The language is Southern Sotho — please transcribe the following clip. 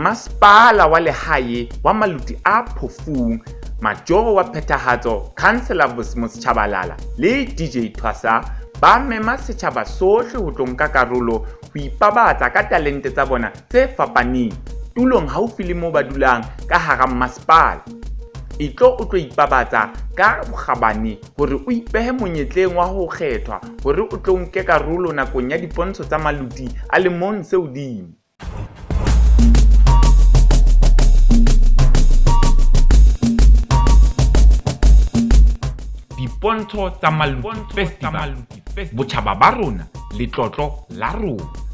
Masepala wa Lehae wa Maluti a Phofung, Majoro wa Phethahatso Councillor Vus'Musi Tshabalala le DJ Thwasa ba mema setjhaba sohle ho tlo nka karolo ho ipabatsa ka talente tsa bona tse fapaneng tulong haufi le moo ba dulang ka hara masepala. Itlo o tlo ipabatsa ka bokgabane hore o ipehe monyetleng wa ho kgethwa hore o tlo nke karolo nakong ya dipontsho tsa Maluti a lemong se hodimo. Dipontsho tsa Maluti Festival, botjhaba ba rona, letlotlo la rona.